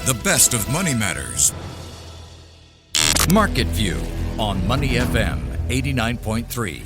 the best of Money Matters. Market View on Money FM 89.3.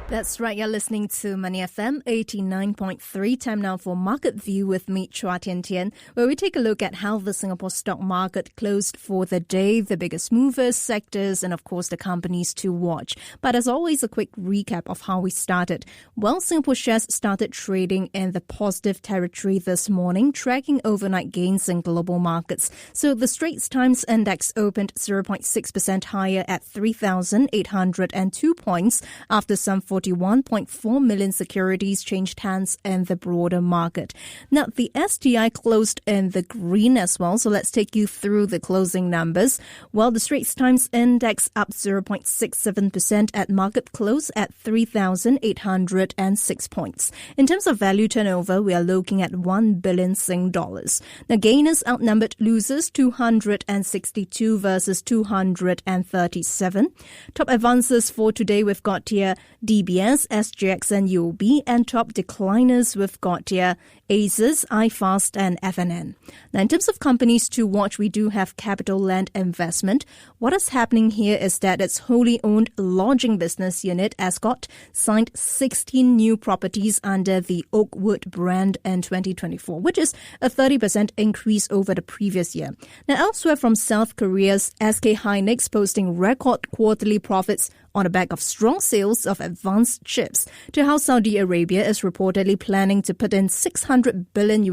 That's right, you're listening to Money FM 89.3. Time now for Market View with me, Chua Tian Tian, where we take a look at how the Singapore stock market closed for the day, the biggest movers, sectors, and of course the companies to watch. But as always, a quick recap of how we started. Well, Singapore shares started trading in the positive territory this morning, tracking overnight gains in global markets. So the Straits Times Index opened 0.6% higher at 3,802 points after some 41.4 million securities changed hands in the broader market. Now, the STI closed in the green as well, so let's take you through the closing numbers. Well, the Straits Times Index up 0.67% at market close at 3,806 points. In terms of value turnover, we are looking at 1 billion Sing dollars. Now, gainers outnumbered losers 262 versus 237. Top advances for today, we've got here DBS, SGX and UOB, and top decliners we've got here Asus, iFast and FNN. Now, in terms of companies to watch, we do have CapitaLand Investment. What is happening here is that its wholly owned lodging business unit, Ascott, signed 16 new properties under the Oakwood brand in 2024, which is a 30% increase over the previous year. Now, elsewhere from South Korea's SK Hynix posting record quarterly profits on the back of strong sales of advanced chips, to how Saudi Arabia is reportedly planning to put in $600 billion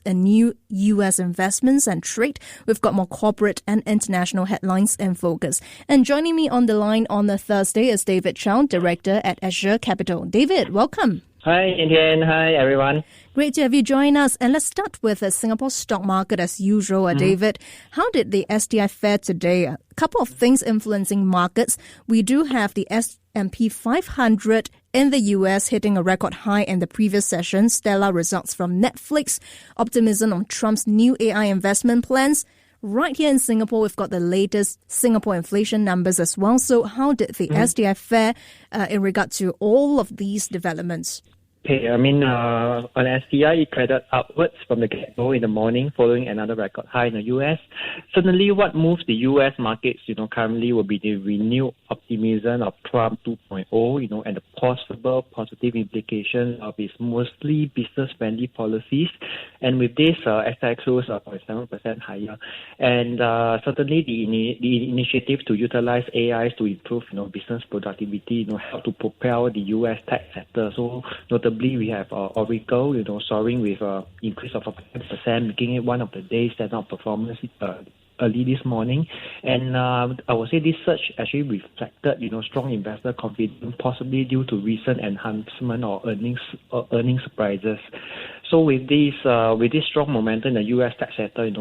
in new U.S. investments and trade. We've got more corporate and international headlines in focus. And joining me on the line on a Thursday is David Chow, Director at Azure Capital. David, welcome. Hi, Indian. Hi, everyone. Great to have you join us. And let's start with the Singapore stock market as usual. David, how did the STI fare today? A couple of things influencing markets. We do have the S&P 500 in the US hitting a record high in the previous session. Stellar results from Netflix, optimism on Trump's new AI investment plans. Right here in Singapore, we've got the latest Singapore inflation numbers as well. So how did the STI fare in regard to all of these developments? Okay, on STI, it traded upwards from the get-go in the morning following another record high in the US. Certainly what moves the US markets, currently will be the renewed optimism of Trump 2.0, and the possible positive implications of his mostly business-friendly policies. And with this, STI closed 0.7% higher. And certainly the initiative to utilize AI to improve, business productivity, help to propel the US tech sector. So notably, we have Oracle, soaring with an increase of 5%, making it one of the day's standout performance early this morning. And I would say this surge actually reflected, strong investor confidence, possibly due to recent enhancement or earnings surprises. So with this strong momentum in the U.S. tech sector,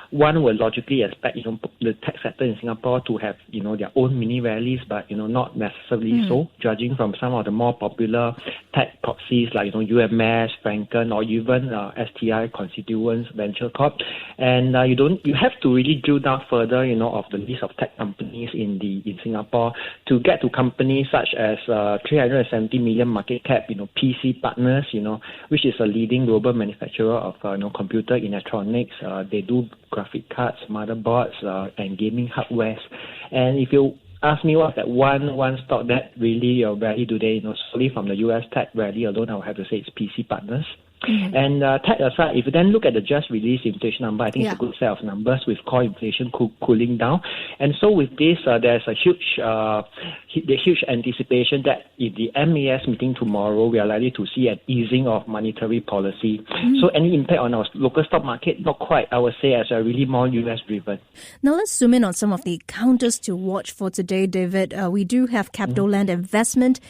one would logically expect, the tech sector in Singapore to have, their own mini rallies, but, not necessarily so, judging from some of the more popular tech proxies like, UMS, Franken, or even STI constituents, Venture Corp. And you have to really drill down further, of the list of tech companies in Singapore to get to companies such as 370 million market cap, PC Partners, which is a leading global manufacturer of computer electronics. They do graphic cards, motherboards, and gaming hardware. And if you ask me what's that one stock that really rallied today, solely from the US tech rally alone, I would have to say it's PC Partners. And tech aside, if you then look at the just released inflation number, I think it's a good set of numbers with core inflation cooling down. And so with this, there's a huge anticipation that in the MAS meeting tomorrow, we are likely to see an easing of monetary policy. So any impact on our local stock market, not quite, I would say, as a really more US driven. Now let's zoom in on some of the counters to watch for today, David. We do have CapitaLand Investment.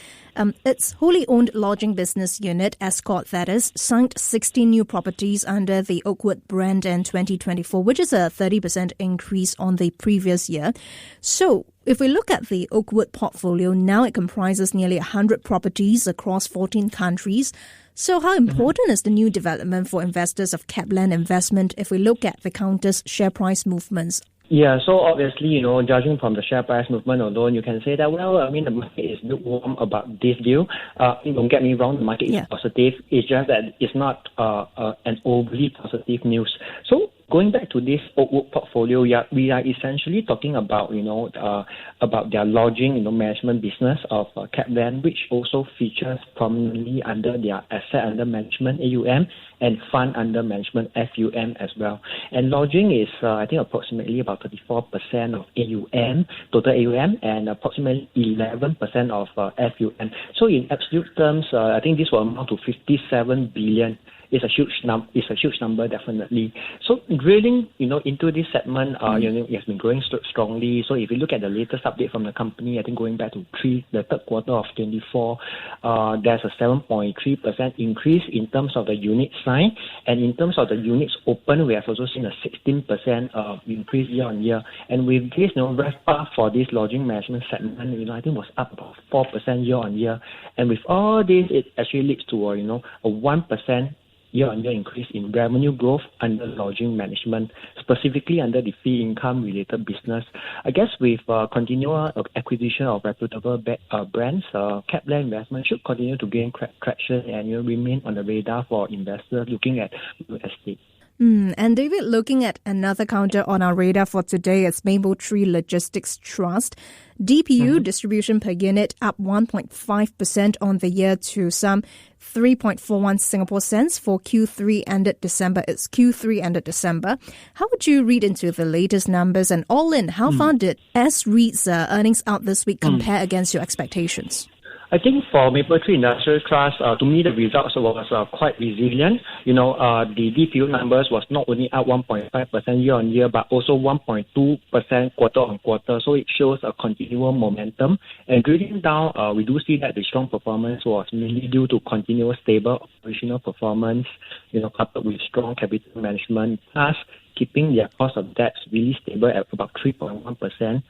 Its wholly owned lodging business unit, Ascott, that is, signed 16 new properties under the Oakwood brand in 2024, which is a 30% increase on the previous year. So if we look at the Oakwood portfolio, now it comprises nearly 100 properties across 14 countries. So how important is the new development for investors of CapitaLand Investment if we look at the counter's share price movements? Yeah, so obviously, judging from the share price movement alone, you can say that, the market is lukewarm about this deal. Don't get me wrong, the market is positive. It's just that it's not an overly positive news. So going back to this Oakwood portfolio, we are essentially talking about, about their lodging, management business of CapitaLand, which also features prominently under their asset under management, AUM, and fund under management, FUM, as well. And lodging is, I think, approximately about 34% of AUM, total AUM, and approximately 11% of FUM. So in absolute terms, I think this will amount to 57 billion. It's a huge number, definitely. So drilling, into this segment, it has been growing strongly. So if you look at the latest update from the company, I think going back to the third quarter of 24, there's a 7.3% increase in terms of the unit signed, and in terms of the units open, we have also seen a 16% increase year on year. And with this, RevPAR for this lodging management segment, I think was up about 4% year on year. And with all this, it actually leads to a 1% year-on-year increase in revenue growth under lodging management, specifically under the fee income related business. I guess with continual acquisition of reputable brands, CapitaLand Investment should continue to gain traction and remain on the radar for investors looking at real estate. And David, looking at another counter on our radar for today is Mapletree Logistics Trust. DPU, distribution per unit, up 1.5% on the year to some 3.41 Singapore cents for Q3 ended December. It's Q3 ended December. How would you read into the latest numbers? And all in, how far did S-REIT's earnings out this week compare against your expectations? I think for Mapletree Industrial Trust, to me the results was quite resilient. The DPU numbers was not only up 1.5% year on year, but also 1.2% quarter on quarter. So it shows a continual momentum. And drilling down, we do see that the strong performance was mainly due to continuous stable operational performance, coupled with strong capital management, plus keeping their cost of debt really stable at about 3.1%,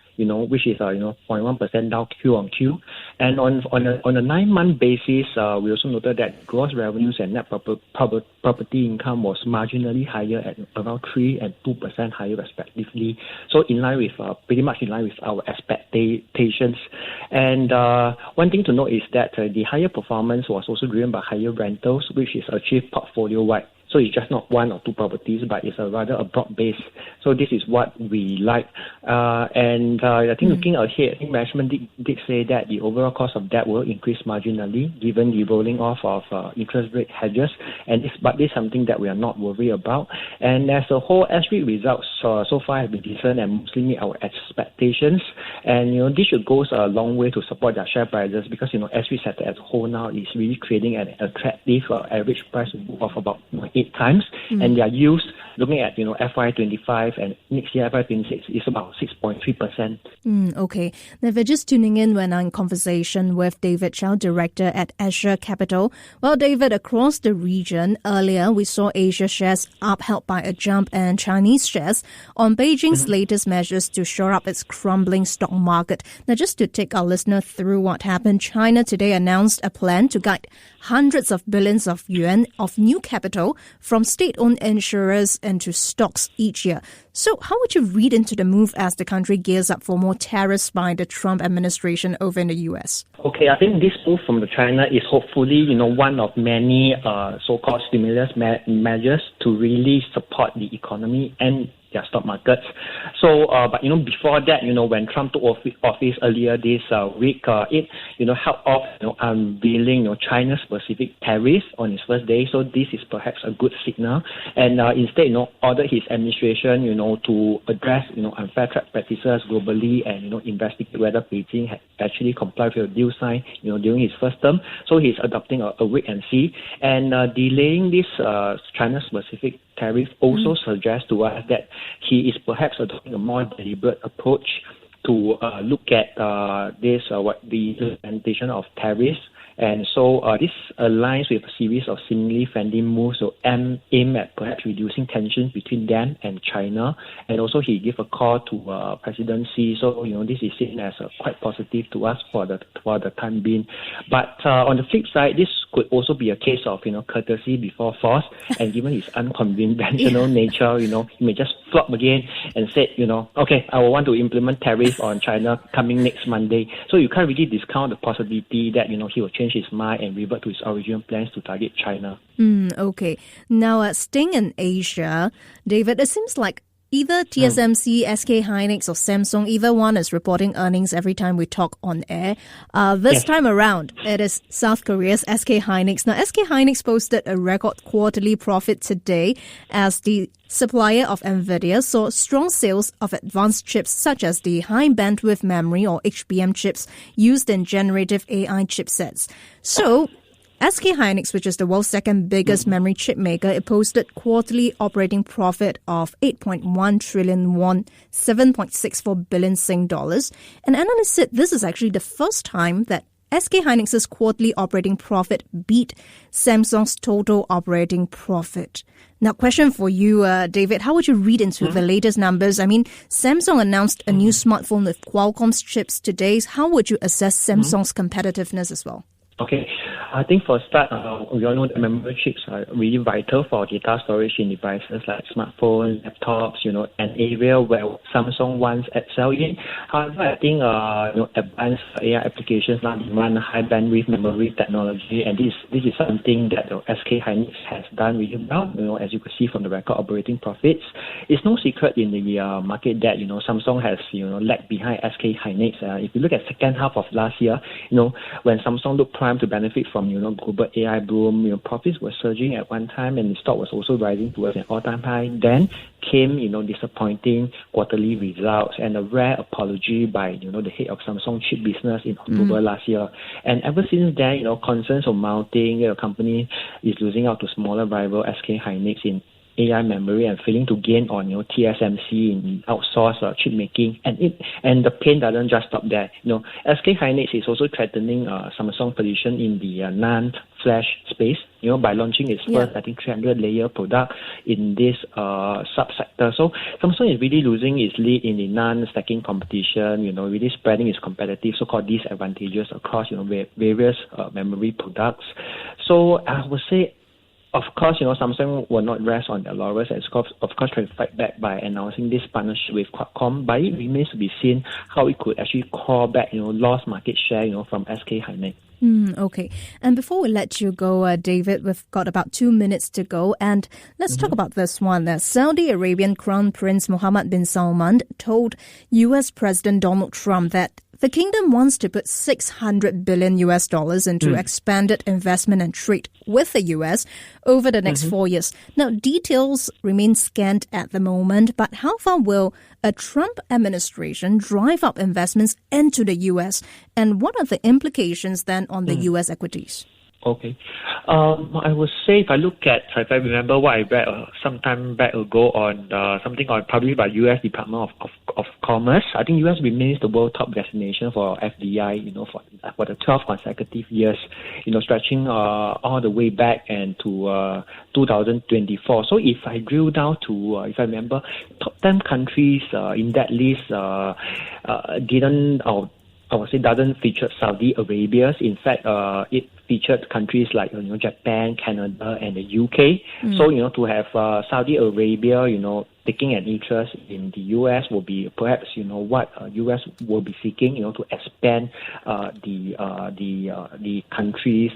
which is 0.1% down Q on Q. And on a 9-month basis, we also noted that gross revenues and net property income was marginally higher at around 3% and 2% higher respectively. So pretty much in line with our expectations. And one thing to note is that the higher performance was also driven by higher rentals, which is achieved portfolio-wide. So it's just not one or two properties, but it's rather a broad base. So this is what we like. And I think looking ahead, I think management did say that the overall cost of debt will increase marginally given the rolling off of interest rate hedges. But this is something that we are not worried about. And as a whole, S-REIT results so far have been decent and mostly meet our expectations. And this should go a long way to support their share prices because S-REIT sector as a whole now is really trading at an attractive average price of about 8 times, and their yields, looking at FY25 and next year FY26, is about 6.3%. Okay. Now, if you're just tuning in, when I'm in conversation with David Chow, director at Azure Capital. Well, David, across the region, earlier we saw Asia shares up, helped by a jump, and Chinese shares on Beijing's latest measures to shore up its crumbling stock market. Now, just to take our listener through what happened, China today announced a plan to guide hundreds of billions of yuan of new capital from state-owned insurers into stocks each year. So how would you read into the move as the country gears up for more tariffs by the Trump administration over in the U.S.? Okay, I think this move from China is hopefully, one of many so-called stimulus measures to really support the economy and their stock markets. So, but before that, when Trump took office earlier this week, it helped off unveiling China-specific tariffs on his first day. So this is perhaps a good signal. And instead, ordered his administration, to address unfair trade practices globally and investigate whether Beijing had actually complied with the deal signed during his first term. So he's adopting a wait and see, and delaying this China-specific tariff also suggests to us that he is perhaps adopting a more deliberate approach to look at the implementation of tariffs And so this aligns with a series of seemingly friendly moves to aim at perhaps reducing tensions between them and China. And also he gave a call to President Xi. So, this is seen as quite positive to us for the time being. But on the flip side, this could also be a case of, courtesy before force. And given his unconventional nature, he may just flop again and say, okay, I will want to implement tariffs on China coming next Monday. So you can't really discount the possibility that, he will change his mind and revert to his original plans to target China. Okay. Now, staying in Asia, David, it seems like either TSMC, SK Hynix or Samsung, either one is reporting earnings every time we talk on air. This time around, it is South Korea's SK Hynix. Now, SK Hynix posted a record quarterly profit today as the supplier of NVIDIA saw strong sales of advanced chips such as the high bandwidth memory or HBM chips used in generative AI chipsets. So, SK Hynix, which is the world's second biggest memory chip maker, it posted quarterly operating profit of 8.1 trillion won, 7.64 billion Sing dollars. And analysts said this is actually the first time that SK Hynix's quarterly operating profit beat Samsung's total operating profit. Now, question for you, David, how would you read into the latest numbers? I mean, Samsung announced a new smartphone with Qualcomm's chips today. How would you assess Samsung's competitiveness as well? Okay, I think for a start, we all know that memory chips are really vital for data storage in devices like smartphones, laptops, an area where Samsung once excelled in. However, I think advanced AI applications now demand high bandwidth memory technology, and this is something that SK Hynix has done really well. As you can see from the record operating profits, it's no secret in the market that Samsung has lagged behind SK Hynix. If you look at second half of last year, when Samsung looked to benefit from global AI boom, profits were surging at one time and the stock was also rising towards an all-time high. Then came disappointing quarterly results and a rare apology by the head of Samsung chip business in October last year. And ever since then, concerns are mounting. The company is losing out to smaller rival SK Hynix in AI memory and failing to gain on TSMC in outsourced chip making, and the pain doesn't just stop there. SK Hynix is also threatening Samsung position in the NAND flash space. By launching its first, I think 300 layer product in this subsector. So Samsung is really losing its lead in the NAND stacking competition. Really spreading its competitive so-called disadvantages across various memory products. So I would say, of course, Samsung will not rest on their laurels and of course try to fight back by announcing this partnership with Qualcomm, but it remains to be seen how it could actually call back, lost market share, from SK Hynix. Okay. And before we let you go, David, we've got about 2 minutes to go. And let's talk about this one. Saudi Arabian Crown Prince Mohammed bin Salman told U.S. President Donald Trump that the kingdom wants to put $600 billion into expanded investment and trade with the U.S. over the next 4 years. Now, details remain scant at the moment, but how far will a Trump administration drive up investments into the U.S.? And what are the implications then on the U.S. equities? Okay. I would say if I remember what I read some time back ago on something published by U.S. Department of Commerce, I think U.S. remains the world top destination for FDI, for the 12 consecutive years, stretching all the way back and to 2024. So if I drill down to, if I remember, top 10 countries in that list doesn't feature Saudi Arabia. In fact, it featured countries like Japan, Canada, and the UK. So to have Saudi Arabia, taking an interest in the US will be perhaps what US will be seeking, to expand the countries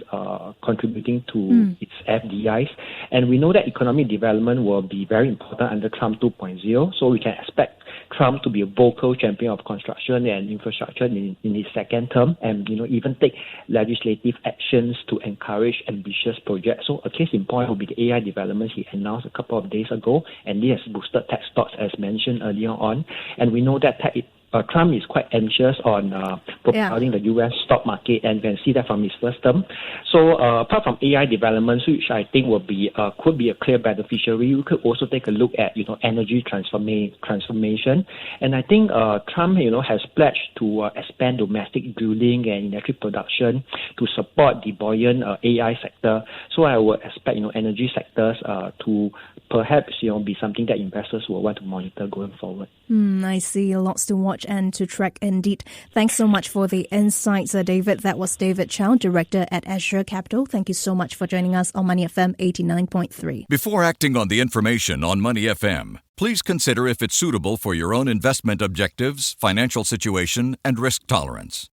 contributing to its FDIs. And we know that economic development will be very important under Trump 2.0. So we can expect Trump to be a vocal champion of construction and infrastructure in his second term, and even take legislative actions to encourage ambitious projects. So a case in point will be the AI developments he announced a couple of days ago, and this has boosted tech stocks as mentioned earlier on. And we know that Trump is quite anxious on propelling the U.S. stock market, and you can see that from his first term. So apart from AI developments, which I think will be could be a clear beneficiary, we could also take a look at energy transformation. And I think Trump has pledged to expand domestic drilling and electric production to support the buoyant AI sector. So I would expect energy sectors to perhaps be something that investors will want to monitor going forward. I see. Lots to watch and to track indeed. Thanks so much for the insights, David. That was David Chow, Director at Azure Capital. Thank you so much for joining us on Money FM 89.3. Before acting on the information on Money FM, please consider if it's suitable for your own investment objectives, financial situation, and risk tolerance.